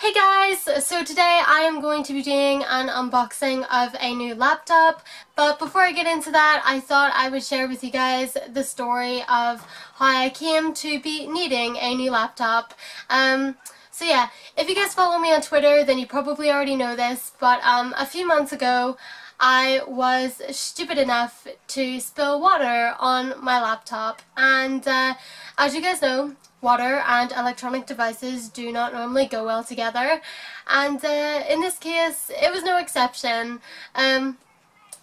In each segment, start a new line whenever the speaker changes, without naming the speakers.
Hey guys, so today I am going to be doing an unboxing of a new laptop, but before I get into that I thought I would share with you guys the story of how I came to be needing a new laptop. So yeah, if you guys follow me on Twitter then you probably already know this, but a few months ago I was stupid enough to spill water on my laptop, and as you guys know, water and electronic devices do not normally go well together, and in this case it was no exception.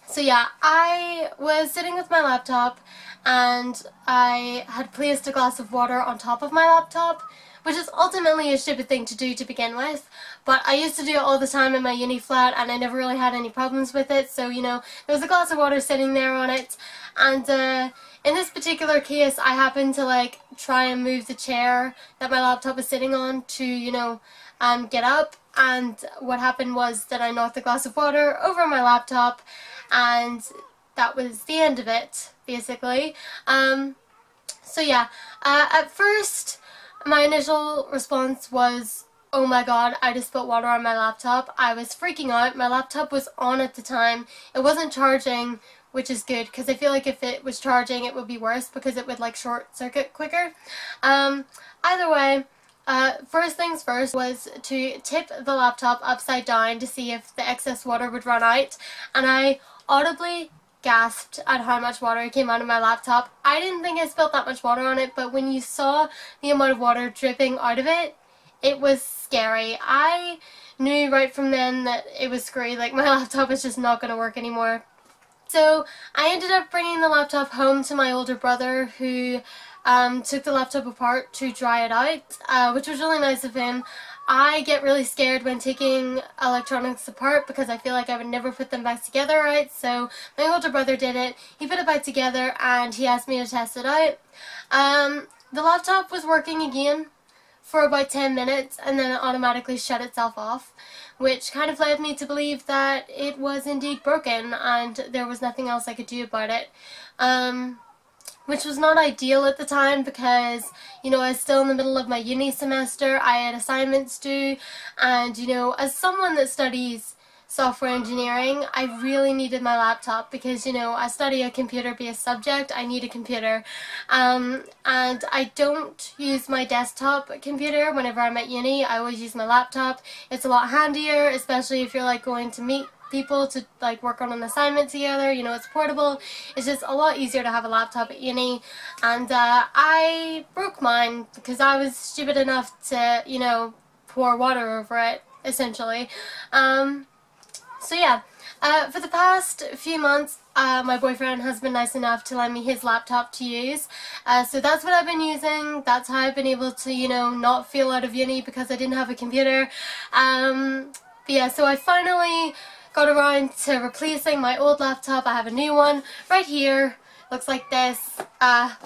So yeah, I was sitting with my laptop and I had placed a glass of water on top of my laptop, which is ultimately a stupid thing to do to begin with, but I used to do it all the time in my uni flat and I never really had any problems with it. So, you know, there was a glass of water sitting there on it, and in this particular case I happened to like try and move the chair that my laptop is sitting on to, you know, get up, and what happened was that I knocked the glass of water over my laptop, and that was the end of it, basically. So yeah, at first my initial response was, oh my god, I just spilled water on my laptop. I was freaking out. My laptop was on at the time. It wasn't charging, which is good because I feel like if it was charging it would be worse because it would like short circuit quicker. Either way, first things first was to tip the laptop upside down to see if the excess water would run out, and I audibly gasped at how much water came out of my laptop. I didn't think I spilled that much water on it, but when you saw the amount of water dripping out of it, it was scary. I knew right from then that it was screwy, like my laptop is just not going to work anymore. So I ended up bringing the laptop home to my older brother, who took the laptop apart to dry it out, which was really nice of him. I get really scared when taking electronics apart because I feel like I would never put them back together right, so my older brother did it. He put it back together and he asked me to test it out. The laptop was working again for about 10 minutes and then it automatically shut itself off, which kind of led me to believe that it was indeed broken and there was nothing else I could do about it. Which was not ideal at the time because, you know, I was still in the middle of my uni semester, I had assignments due, and, you know, as someone that studies software engineering, I really needed my laptop because, you know, I study a computer-based subject, I need a computer, and I don't use my desktop computer whenever I'm at uni. I always use my laptop. It's a lot handier, especially if you're like going to meet people to like work on an assignment together. You know, it's portable. It's just a lot easier to have a laptop at uni, and I broke mine because I was stupid enough to, you know, pour water over it, essentially. So yeah, for the past few months my boyfriend has been nice enough to lend me his laptop to use, so that's what I've been using. That's how I've been able to, you know, not feel out of uni because I didn't have a computer. But yeah, so I finally got around to replacing my old laptop. I have a new one right here. Looks like this.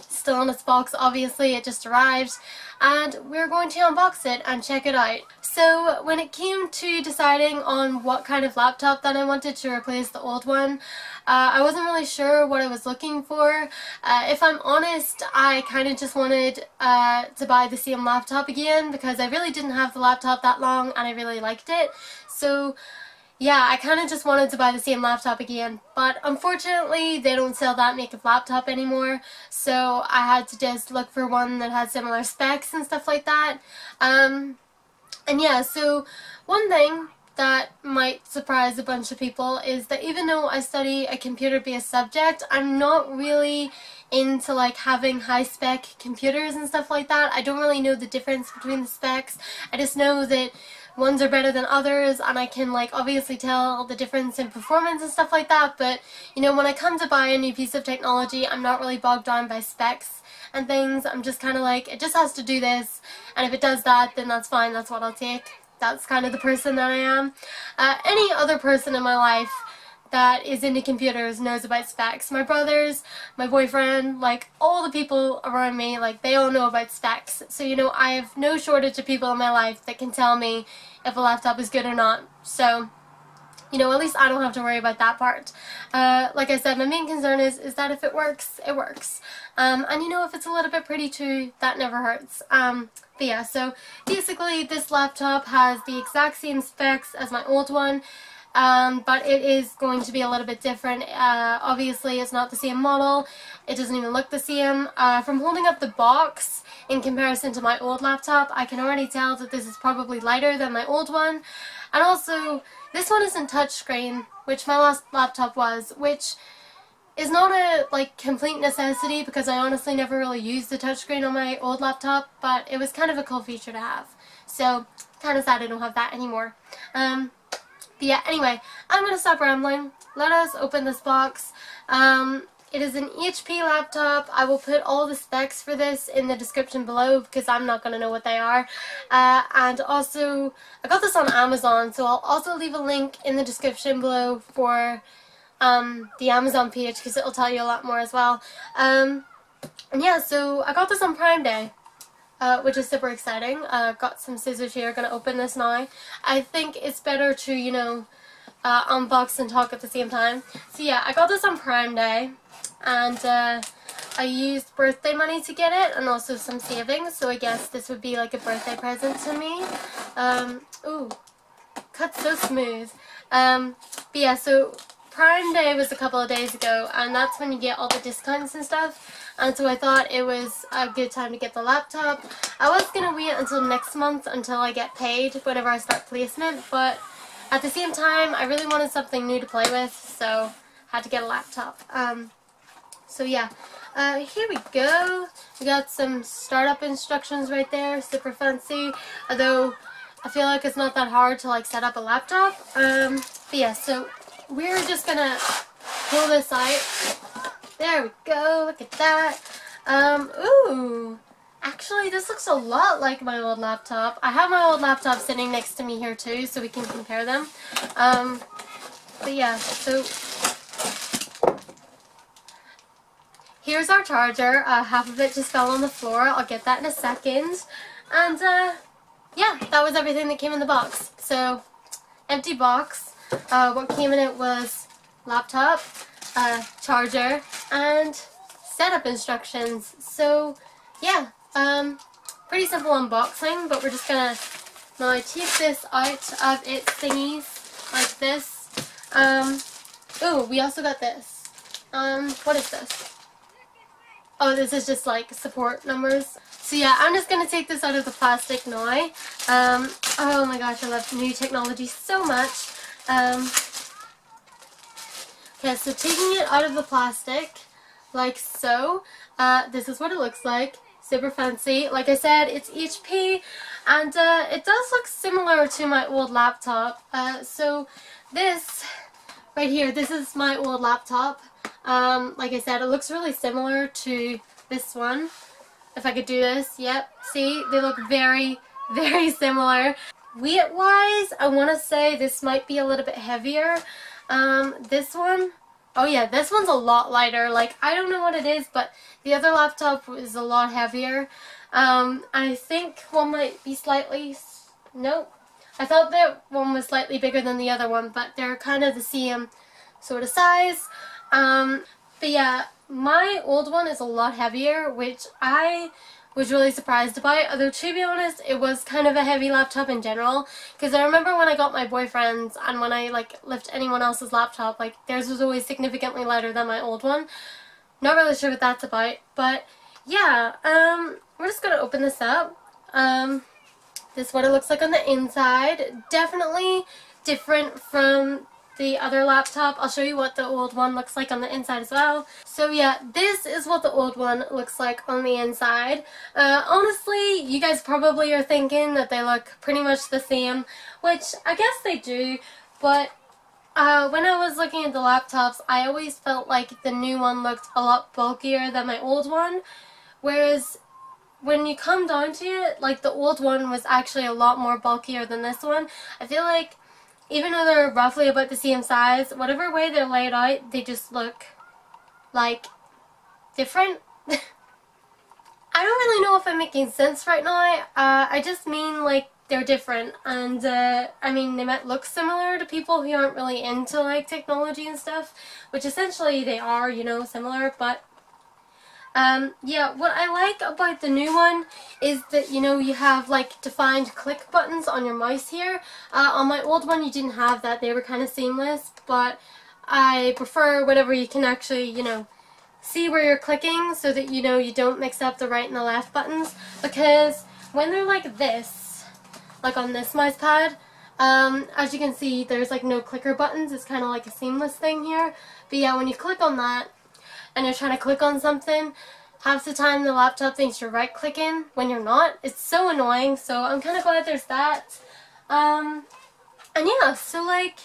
Still in its box, obviously. It just arrived. And we're going to unbox it and check it out. So when it came to deciding on what kind of laptop that I wanted to replace the old one, I wasn't really sure what I was looking for. If I'm honest, I kind of just wanted to buy the same laptop again because I really didn't have the laptop that long and I really liked it. So yeah, I kind of just wanted to buy the same laptop again, but unfortunately they don't sell that make of laptop anymore, so I had to just look for one that had similar specs and stuff like that. And yeah, so one thing that might surprise a bunch of people is that even though I study a computer-based subject, I'm not really into like having high-spec computers and stuff like that. I don't really know the difference between the specs. I just know that ones are better than others, and I can like obviously tell the difference in performance and stuff like that, but you know, when I come to buy a new piece of technology, I'm not really bogged down by specs and things. I'm just kind of like, it just has to do this, and if it does that, then that's fine, that's what I'll take. That's kind of the person that I am. Any other person in my life that is into computers knows about specs. My brothers, my boyfriend, like all the people around me, like they all know about specs. So, you know, I have no shortage of people in my life that can tell me if a laptop is good or not. So you know, at least I don't have to worry about that part. Like I said, my main concern is that if it works, it works. And you know, if it's a little bit pretty too, that never hurts. But yeah, so basically this laptop has the exact same specs as my old one, but it is going to be a little bit different. Obviously it's not the same model, it doesn't even look the same. From holding up the box in comparison to my old laptop, I can already tell that this is probably lighter than my old one. And also, this one isn't touchscreen, which my last laptop was, which is not a complete necessity because I honestly never really used the touchscreen on my old laptop, but it was kind of a cool feature to have. So, kind of sad I don't have that anymore. But yeah, anyway, I'm going to stop rambling. Let us open this box. It is an HP laptop. I will put all the specs for this in the description below because I'm not going to know what they are. And also, I got this on Amazon, so I'll also leave a link in the description below for the Amazon page because it'll tell you a lot more as well. And yeah, so I got this on Prime Day, which is super exciting. Got some scissors here, gonna open this now. I think it's better to, you know, unbox and talk at the same time. So yeah, I got this on Prime Day, and I used birthday money to get it and also some savings, so I guess this would be like a birthday present to me. Ooh, cut so smooth. But yeah, so Prime Day was a couple of days ago, and that's when you get all the discounts and stuff, and so I thought it was a good time to get the laptop. I was going to wait until next month until I get paid whenever I start placement, but at the same time I really wanted something new to play with, so had to get a laptop. So yeah, here we go. We got some startup instructions right there, super fancy, although I feel like it's not that hard to set up a laptop. But yeah, so we're just gonna pull this out. There we go, look at that. Ooh, actually this looks a lot like my old laptop. I have my old laptop sitting next to me here too, so we can compare them. But yeah, so here's our charger. Half of it just fell on the floor. I'll get that in a second. And yeah, that was everything that came in the box. So, empty box. What came in it was laptop, charger, and setup instructions. So yeah, pretty simple unboxing, but we're just gonna now take this out of its thingies like this. Oh, we also got this. What is this? Oh, this is just support numbers. So yeah, I'm just gonna take this out of the plastic now. Oh my gosh, I love new technology so much. Okay, so taking it out of the plastic, like so, this is what it looks like. Super fancy. Like I said, it's HP, and it does look similar to my old laptop. So this right here, this is my old laptop. Like I said, it looks really similar to this one. If I could do this, yep, see, they look very, very similar. Weight-wise, I want to say this might be a little bit heavier. This one, oh yeah, this one's a lot lighter. I don't know what it is, but the other laptop is a lot heavier. I think one might be slightly, nope. I thought that one was slightly bigger than the other one, but they're kind of the same sort of size. But yeah, my old one is a lot heavier, which I was really surprised about, although to be honest, it was kind of a heavy laptop in general, because I remember when I got my boyfriend's and when I lift anyone else's laptop, theirs was always significantly lighter than my old one. Not really sure what that's about, but yeah, we're just gonna open this up. This is what it looks like on the inside. Definitely different from the other laptop. I'll show you what the old one looks like on the inside as well. So yeah, this is what the old one looks like on the inside. Honestly, you guys probably are thinking that they look pretty much the same, which I guess they do, but when I was looking at the laptops, I always felt like the new one looked a lot bulkier than my old one, whereas when you come down to it, the old one was actually a lot more bulkier than this one. I feel like even though they're roughly about the same size, whatever way they're laid out, they just look different. I don't really know if I'm making sense right now. I just mean they're different, and I mean, they might look similar to people who aren't really into like technology and stuff, which essentially they are, you know, similar, but yeah, what I like about the new one is that, you know, you have like defined click buttons on your mouse here. On my old one you didn't have that, they were kind of seamless, but I prefer whenever you can actually, you know, see where you're clicking so that, you know, you don't mix up the right and the left buttons, because when they're like this, like on this mouse pad, as you can see there's like no clicker buttons, it's kind of like a seamless thing here, but yeah, when you click on that and you're trying to click on something, half the time the laptop thinks you're right clicking when you're not. It's so annoying, so I'm kind of glad there's that. And yeah, so like,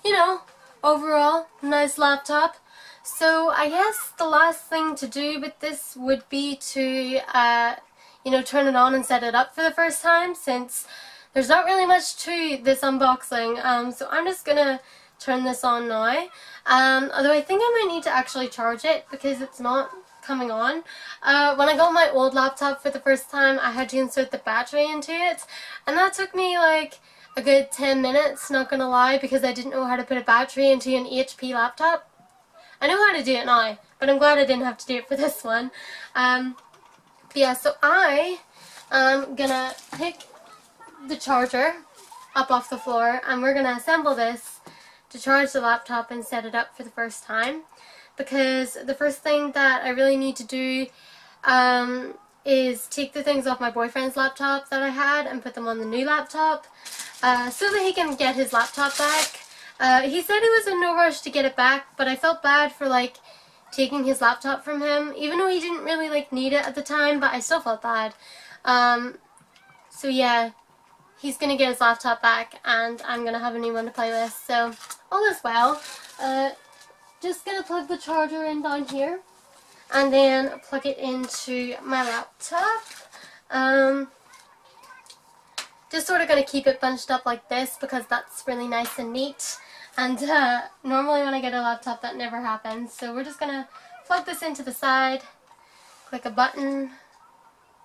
you know, overall, nice laptop. So I guess the last thing to do with this would be to, you know, turn it on and set it up for the first time, since there's not really much to this unboxing. So I'm just gonna turn this on now. Although I think I might need to actually charge it because it's not coming on. When I got my old laptop for the first time, I had to insert the battery into it, and that took me like a good 10 minutes, not gonna lie, because I didn't know how to put a battery into an HP laptop. I know how to do it now, but I'm glad I didn't have to do it for this one. But yeah, so I am gonna pick the charger up off the floor, and we're gonna assemble this to charge the laptop and set it up for the first time, because the first thing that I really need to do is take the things off my boyfriend's laptop that I had and put them on the new laptop, so that he can get his laptop back. He said he was in no rush to get it back, but I felt bad for like taking his laptop from him, even though he didn't really like need it at the time, but I still felt bad. So yeah, he's gonna get his laptop back and I'm gonna have a new one to play with, so all is well. Just gonna plug the charger in down here and then plug it into my laptop. Just sort of gonna keep it bunched up like this because that's really nice and neat, and normally when I get a laptop that never happens. So we're just gonna plug this into the side, click a button,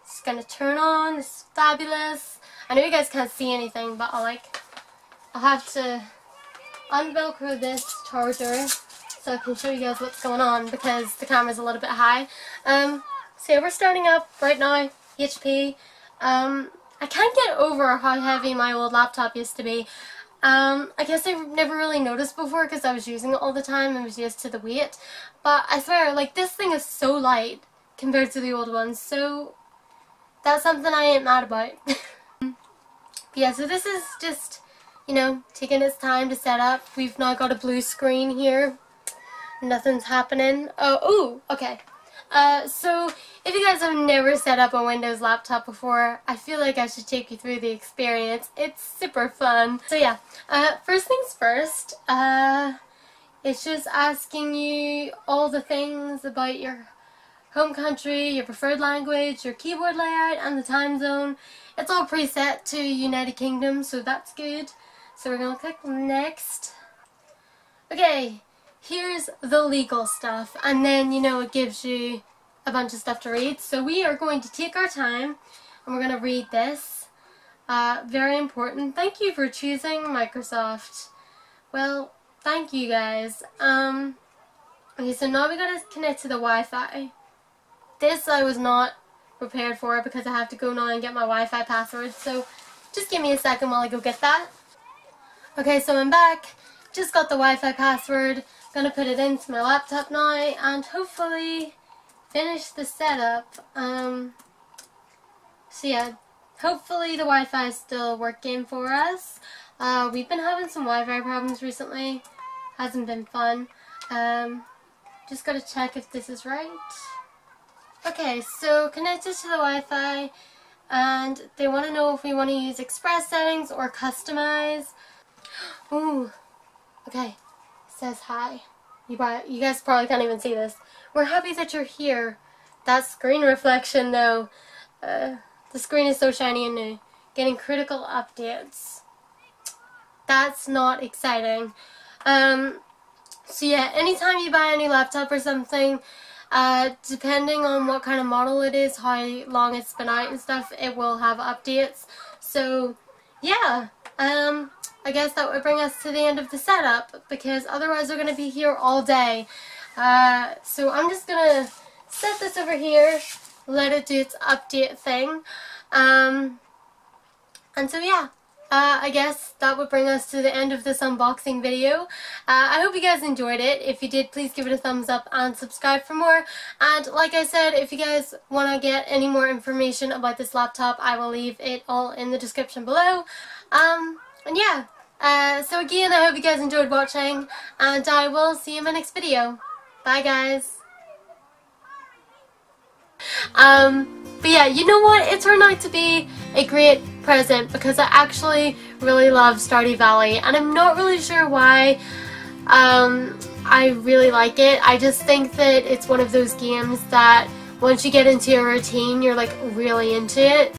it's gonna turn on. It's fabulous. I know you guys can't see anything, but I'll have to unvelcro this charger so I can show you guys what's going on because the camera's a little bit high. So yeah, we're starting up right now, HP. I can't get over how heavy my old laptop used to be. I guess I never really noticed before because I was using it all the time and was used to the weight. But I swear, like, this thing is so light compared to the old ones, so that's something I ain't mad about. Yeah, so this is just, you know, taking its time to set up. We've now got a blue screen here. Nothing's happening. Oh, okay. So if you guys have never set up a Windows laptop before, I feel like I should take you through the experience. It's super fun. So yeah, first things first, it's just asking you all the things about your home country, your preferred language, your keyboard layout, and the time zone. It's all preset to United Kingdom, so that's good. So we're going to click next. Okay, here's the legal stuff, and then, you know, it gives you a bunch of stuff to read. So we are going to take our time and we're going to read this. Very important. Thank you for choosing Microsoft. Well, thank you guys. Okay, so now we got to connect to the Wi-Fi. This I was not prepared for because I have to go now and get my Wi-Fi password, so just give me a second while I go get that. Okay, so I'm back. Just got the Wi-Fi password. Gonna put it into my laptop now and hopefully finish the setup. So yeah, hopefully the Wi-Fi is still working for us. We've been having some Wi-Fi problems recently. Hasn't been fun. Just gotta check if this is right. Okay, so connected to the Wi-Fi, and they want to know if we want to use express settings or customize. Ooh, okay, it says hi. You guys probably can't even see this. We're happy that you're here. That screen reflection though, the screen is so shiny and new. Getting critical updates. That's not exciting. So yeah, anytime you buy a new laptop or something, depending on what kind of model it is, how long it's been out and stuff, it will have updates. So yeah, I guess that would bring us to the end of the setup, because otherwise we're going to be here all day. So I'm just going to set this over here, let it do its update thing. And so yeah, I guess that would bring us to the end of this unboxing video. I hope you guys enjoyed it. If you did, please give it a thumbs up and subscribe for more. And like I said, if you guys want to get any more information about this laptop, I will leave it all in the description below. And yeah, so again, I hope you guys enjoyed watching, and I will see you in my next video. Bye guys. But yeah, you know what? It turned out to be a great present because I actually really love Stardew Valley, and I'm not really sure why I really like it. I just think that it's one of those games that once you get into a routine, you're like really into it.